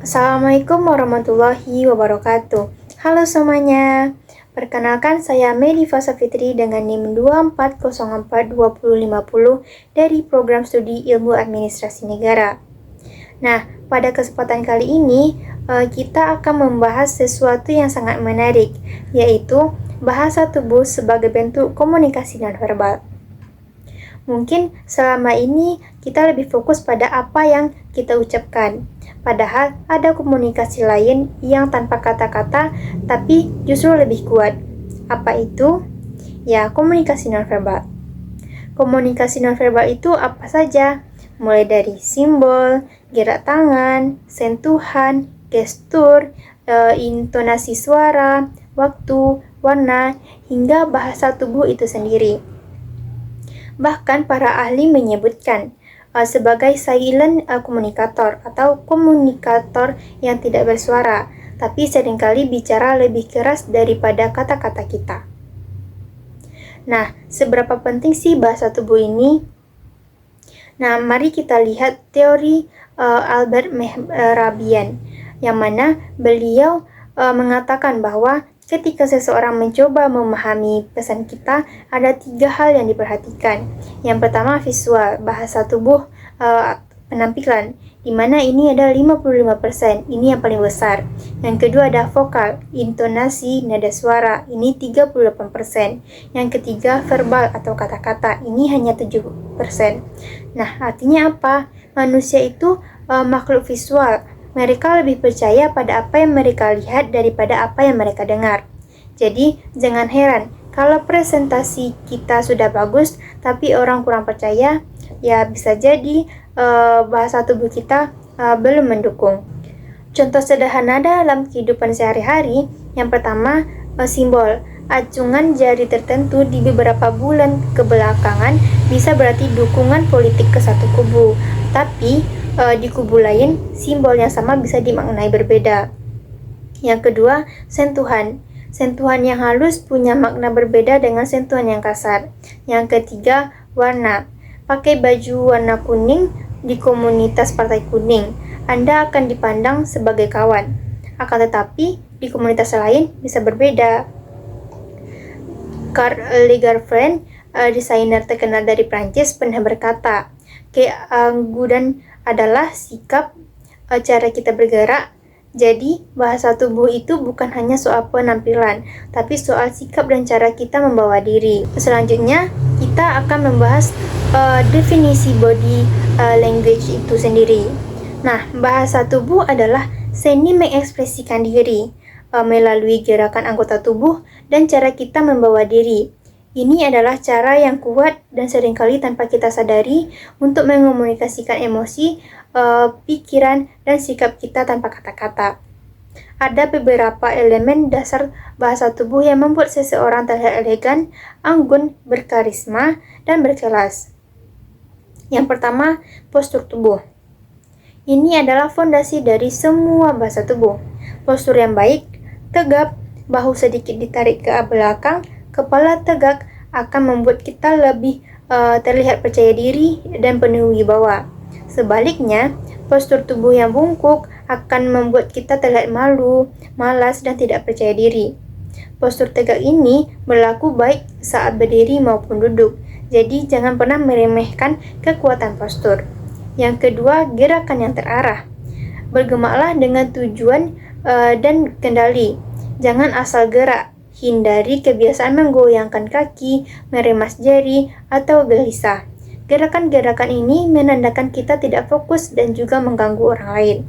Assalamualaikum warahmatullahi wabarakatuh. Halo semuanya. Perkenalkan saya Mediva Safitri dengan NIM 24042050 dari Program Studi Ilmu Administrasi Negara. Nah, pada kesempatan kali ini kita akan membahas sesuatu yang sangat menarik, yaitu bahasa tubuh sebagai bentuk komunikasi nonverbal. Mungkin selama ini kita lebih fokus pada apa yang kita ucapkan. Padahal ada komunikasi lain yang tanpa kata-kata tapi justru lebih kuat. Apa itu? Ya, komunikasi nonverbal. Komunikasi nonverbal itu apa saja? Mulai dari simbol, gerak tangan, sentuhan, gestur, intonasi suara, waktu, warna, hingga bahasa tubuh itu sendiri. Bahkan para ahli menyebutkan sebagai silent komunikator atau komunikator yang tidak bersuara, tapi seringkali bicara lebih keras daripada kata-kata kita. Nah, seberapa penting sih bahasa tubuh ini? Nah, mari kita lihat teori Albert Mehrabian, yang mana beliau mengatakan bahwa ketika seseorang mencoba memahami pesan kita, ada 3 hal yang diperhatikan. Yang pertama, visual, bahasa tubuh penampilan, di mana ini ada 55%, ini yang paling besar. Yang kedua ada vokal, intonasi, nada suara, ini 38%. Yang ketiga, verbal atau kata-kata, ini hanya 7%. Nah, artinya apa? Manusia itu makhluk visual. Mereka lebih percaya pada apa yang mereka lihat daripada apa yang mereka dengar. Jadi, jangan heran kalau presentasi kita sudah bagus, tapi orang kurang percaya, ya bisa jadi bahasa tubuh kita belum mendukung. Contoh sederhana dalam kehidupan sehari-hari, yang pertama, simbol. Acungan jari tertentu di beberapa bulan kebelakangan bisa berarti dukungan politik ke satu kubu, tapi di kubu lain, simbol yang sama bisa dimaknai berbeda. Yang kedua, sentuhan. Sentuhan yang halus punya makna berbeda dengan sentuhan yang kasar. Yang ketiga, warna. Pakai baju warna kuning di komunitas Partai Kuning, Anda akan dipandang sebagai kawan. Akan tetapi, di komunitas lain bisa berbeda. Karl Lagerfeld, desainer terkenal dari Prancis, pernah berkata, keanggunan adalah sikap cara kita bergerak. Jadi, bahasa tubuh itu bukan hanya soal penampilan, tapi soal sikap dan cara kita membawa diri. Selanjutnya, kita akan membahas definisi body language itu sendiri. Nah, bahasa tubuh adalah seni mengekspresikan diri melalui gerakan anggota tubuh dan cara kita membawa diri. Ini adalah cara yang kuat dan seringkali tanpa kita sadari untuk mengomunikasikan emosi, pikiran, dan sikap kita tanpa kata-kata. Ada beberapa elemen dasar bahasa tubuh yang membuat seseorang terlihat elegan, anggun, berkarisma, dan berkelas. Yang pertama, postur tubuh. Ini adalah fondasi dari semua bahasa tubuh. Postur yang baik, tegap, bahu sedikit ditarik ke belakang, kepala tegak akan membuat kita lebih terlihat percaya diri dan penuh wibawa. Sebaliknya, postur tubuh yang bungkuk akan membuat kita terlihat malu, malas, dan tidak percaya diri. Postur tegak ini berlaku baik saat berdiri maupun duduk, jadi jangan pernah meremehkan kekuatan postur. Yang kedua, gerakan yang terarah. Bergemaklah dengan tujuan dan kendali. Jangan asal gerak. Hindari kebiasaan menggoyangkan kaki, meremas jari, atau gelisah. Gerakan-gerakan ini menandakan kita tidak fokus dan juga mengganggu orang lain.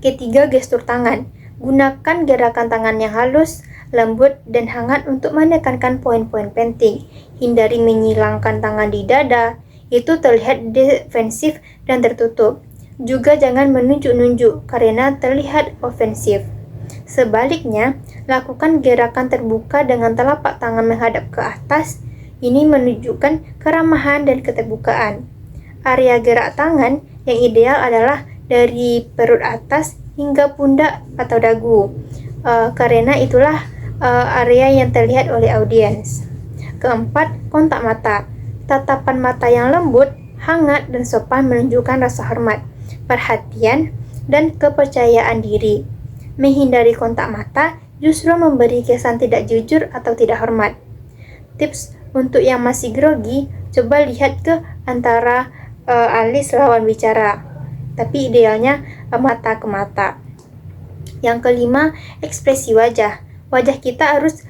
Ketiga, gestur tangan. Gunakan gerakan tangan yang halus, lembut, dan hangat untuk menekankan poin-poin penting. Hindari menyilangkan tangan di dada, itu terlihat defensif dan tertutup. Juga jangan menunjuk-nunjuk karena terlihat ofensif. Sebaliknya, lakukan gerakan terbuka dengan telapak tangan menghadap ke atas. Ini menunjukkan keramahan dan keterbukaan. Area gerak tangan yang ideal adalah dari perut atas hingga pundak atau dagu, karena itulah area yang terlihat oleh audiens. Keempat, kontak mata. Tatapan mata yang lembut, hangat, dan sopan menunjukkan rasa hormat, perhatian, dan kepercayaan diri. Menghindari kontak mata justru memberi kesan tidak jujur atau tidak hormat. Tips untuk yang masih grogi, coba lihat ke antara alis lawan bicara, tapi idealnya mata ke mata. Yang kelima, ekspresi wajah. Wajah kita harus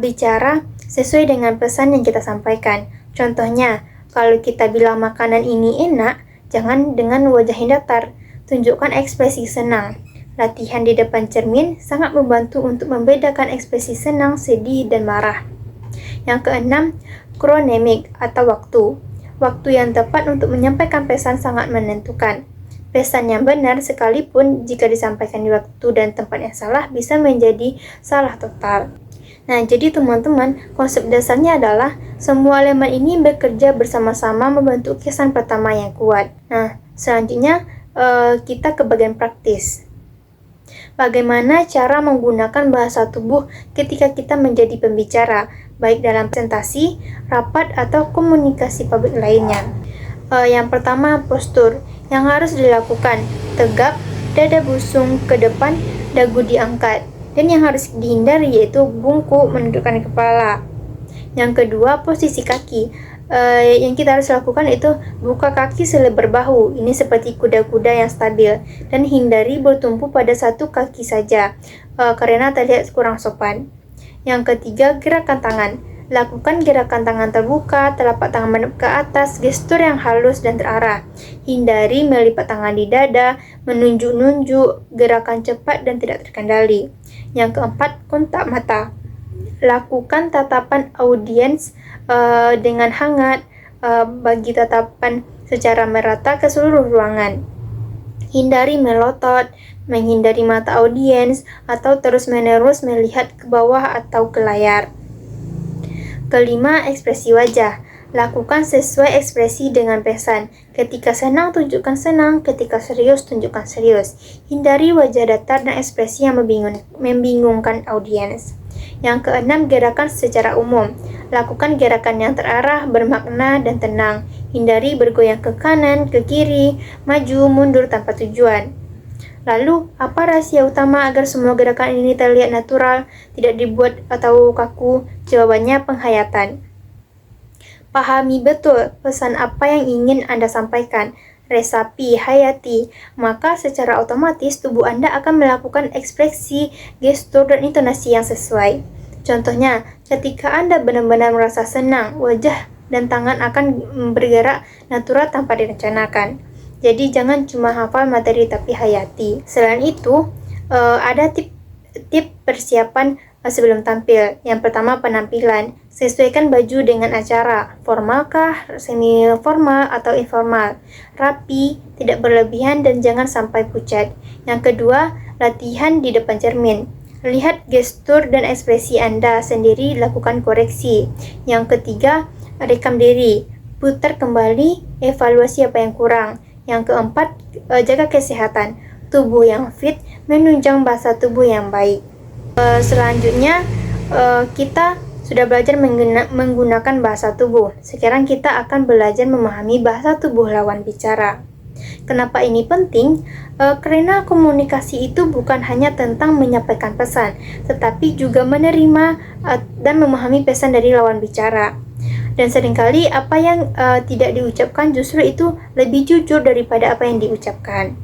bicara sesuai dengan pesan yang kita sampaikan. Contohnya, kalau kita bilang makanan ini enak, jangan dengan wajah yang datar. Tunjukkan ekspresi senang. Latihan di depan cermin sangat membantu untuk membedakan ekspresi senang, sedih, dan marah. Yang keenam, kronemik atau waktu. Waktu yang tepat untuk menyampaikan pesan sangat menentukan. Pesan yang benar sekalipun jika disampaikan di waktu dan tempat yang salah bisa menjadi salah total. Nah, jadi teman-teman, konsep dasarnya adalah semua elemen ini bekerja bersama-sama membentuk kesan pertama yang kuat. Nah, selanjutnya kita ke bagian praktis. Bagaimana cara menggunakan bahasa tubuh ketika kita menjadi pembicara, baik dalam presentasi, rapat, atau komunikasi publik lainnya. Yang pertama, postur yang harus dilakukan, tegap, dada busung ke depan, dagu diangkat. Dan yang harus dihindari yaitu bungkuk menundukkan kepala. Yang kedua, posisi kaki. Yang kita harus lakukan itu buka kaki selebar bahu, ini seperti kuda-kuda yang stabil, dan hindari bertumpu pada satu kaki saja karena terlihat kurang sopan. Yang ketiga, gerakan tangan. Lakukan gerakan tangan terbuka, telapak tangan menghadap ke atas, gestur yang halus dan terarah. Hindari melipat tangan di dada, menunjuk-nunjuk, gerakan cepat dan tidak terkendali. Yang keempat, kontak mata. Lakukan tatapan audiens dengan hangat, bagi tatapan secara merata ke seluruh ruangan. Hindari melotot, menghindari mata audiens, atau terus-menerus melihat ke bawah atau ke layar. Kelima, ekspresi wajah. Lakukan sesuai ekspresi dengan pesan. Ketika senang, tunjukkan senang. Ketika serius, tunjukkan serius. Hindari wajah datar dan ekspresi yang membingungkan audiens. Yang keenam, gerakan secara umum. Lakukan gerakan yang terarah, bermakna, dan tenang. Hindari bergoyang ke kanan, ke kiri, maju, mundur tanpa tujuan. Lalu, apa rahasia utama agar semua gerakan ini terlihat natural, tidak dibuat atau kaku? Jawabannya penghayatan. Pahami betul pesan apa yang ingin Anda sampaikan. Resapi, hayati, maka secara otomatis tubuh Anda akan melakukan ekspresi, gestur, dan intonasi yang sesuai. Contohnya, ketika Anda benar-benar merasa senang, wajah dan tangan akan bergerak natural tanpa direncanakan. Jadi jangan cuma hafal materi tapi hayati. Selain itu, ada tip persiapan sebelum tampil. Yang pertama, penampilan. Sesuaikan baju dengan acara, formalkah, semi formal, atau informal. Rapi, tidak berlebihan, dan jangan sampai pucat. Yang kedua, latihan di depan cermin. Lihat gestur dan ekspresi Anda sendiri, lakukan koreksi. Yang ketiga, rekam diri. Putar kembali, evaluasi apa yang kurang. Yang keempat, jaga kesehatan. Tubuh yang fit menunjang bahasa tubuh yang baik. Selanjutnya, kita sudah belajar menggunakan bahasa tubuh. Sekarang kita akan belajar memahami bahasa tubuh lawan bicara. Kenapa ini penting? Karena komunikasi itu bukan hanya tentang menyampaikan pesan, tetapi juga menerima dan memahami pesan dari lawan bicara. Dan seringkali apa yang tidak diucapkan justru itu lebih jujur daripada apa yang diucapkan.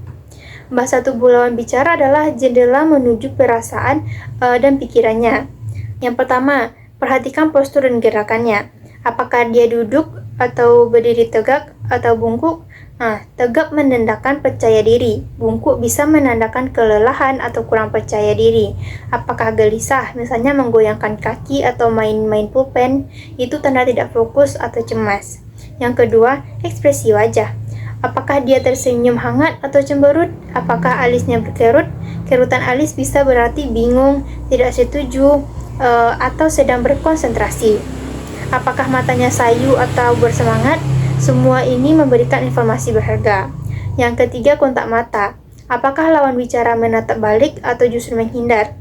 Bahasa tubuh lawan bicara adalah jendela menuju perasaan dan pikirannya. Yang pertama, perhatikan postur dan gerakannya. Apakah dia duduk atau berdiri tegak atau bungkuk? Tegak menandakan percaya diri. Bungkuk bisa menandakan kelelahan atau kurang percaya diri. Apakah gelisah, misalnya menggoyangkan kaki atau main-main pulpen? Itu tanda tidak fokus atau cemas. Yang kedua, ekspresi wajah. Apakah dia tersenyum hangat atau cemberut? Apakah alisnya berkerut? Kerutan alis bisa berarti bingung, tidak setuju, atau sedang berkonsentrasi. Apakah matanya sayu atau bersemangat? Semua ini memberikan informasi berharga. Yang ketiga, kontak mata. Apakah lawan bicara menatap balik atau justru menghindar?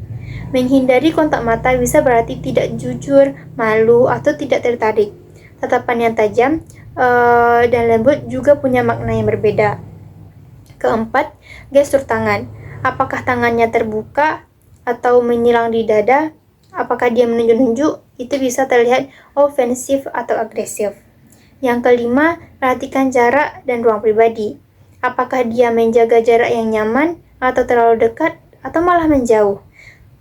Menghindari kontak mata bisa berarti tidak jujur, malu, atau tidak tertarik. Tatapan yang tajam dan lembut juga punya makna yang berbeda. Keempat, gestur tangan. Apakah tangannya terbuka atau menyilang di dada? Apakah dia menunjuk-nunjuk? Itu bisa terlihat ofensif atau agresif. Yang kelima, perhatikan jarak dan ruang pribadi. Apakah dia menjaga jarak yang nyaman atau terlalu dekat atau malah menjauh?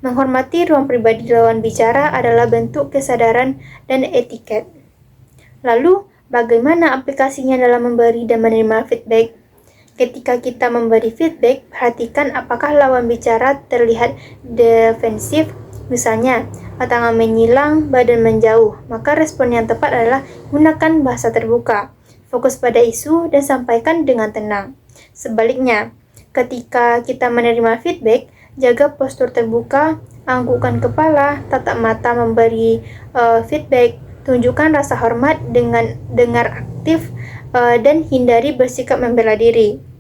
Menghormati ruang pribadi lawan bicara adalah bentuk kesadaran dan etiket. Lalu, bagaimana aplikasinya dalam memberi dan menerima feedback? Ketika kita memberi feedback, perhatikan apakah lawan bicara terlihat defensif, misalnya tangan menyilang, badan menjauh. Maka respon yang tepat adalah gunakan bahasa terbuka, fokus pada isu, dan sampaikan dengan tenang. Sebaliknya, ketika kita menerima feedback, jaga postur terbuka, anggukkan kepala, tatap mata memberi feedback, tunjukkan rasa hormat dengan dengar aktif, dan hindari bersikap membela diri.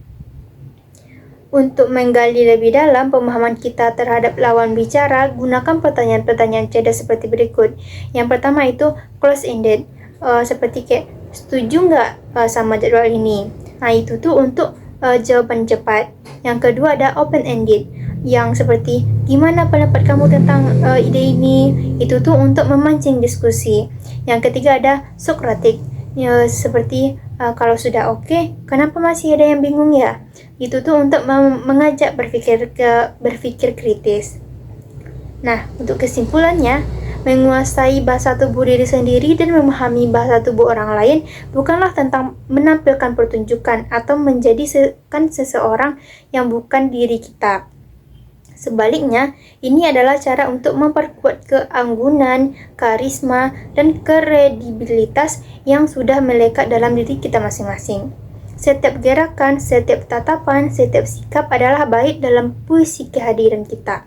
Untuk menggali lebih dalam pemahaman kita terhadap lawan bicara, gunakan pertanyaan-pertanyaan cerdas seperti berikut. Yang pertama itu close-ended, seperti kayak setuju nggak sama jadwal ini? Nah, itu tuh untuk jawaban cepat. Yang kedua ada open-ended, yang seperti gimana pendapat kamu tentang ide ini? Itu tuh untuk memancing diskusi. Yang ketiga ada Socratic, seperti kalau sudah oke, kenapa masih ada yang bingung ya? Itu tuh untuk mengajak berpikir kritis. Nah, untuk kesimpulannya, menguasai bahasa tubuh diri sendiri dan memahami bahasa tubuh orang lain bukanlah tentang menampilkan pertunjukan atau menjadikan seseorang yang bukan diri kita. Sebaliknya, ini adalah cara untuk memperkuat keanggunan, karisma, dan kredibilitas yang sudah melekat dalam diri kita masing-masing. Setiap gerakan, setiap tatapan, setiap sikap adalah bait dalam puisi kehadiran kita.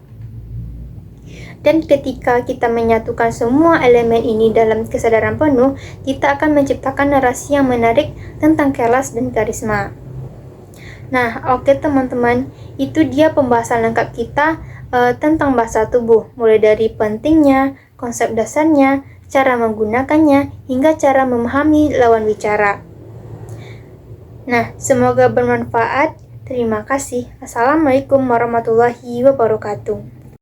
Dan ketika kita menyatukan semua elemen ini dalam kesadaran penuh, kita akan menciptakan narasi yang menarik tentang kelas dan karisma. Nah, oke teman-teman, itu dia pembahasan lengkap kita tentang bahasa tubuh, mulai dari pentingnya, konsep dasarnya, cara menggunakannya, hingga cara memahami lawan bicara. Nah, semoga bermanfaat. Terima kasih. Assalamualaikum warahmatullahi wabarakatuh.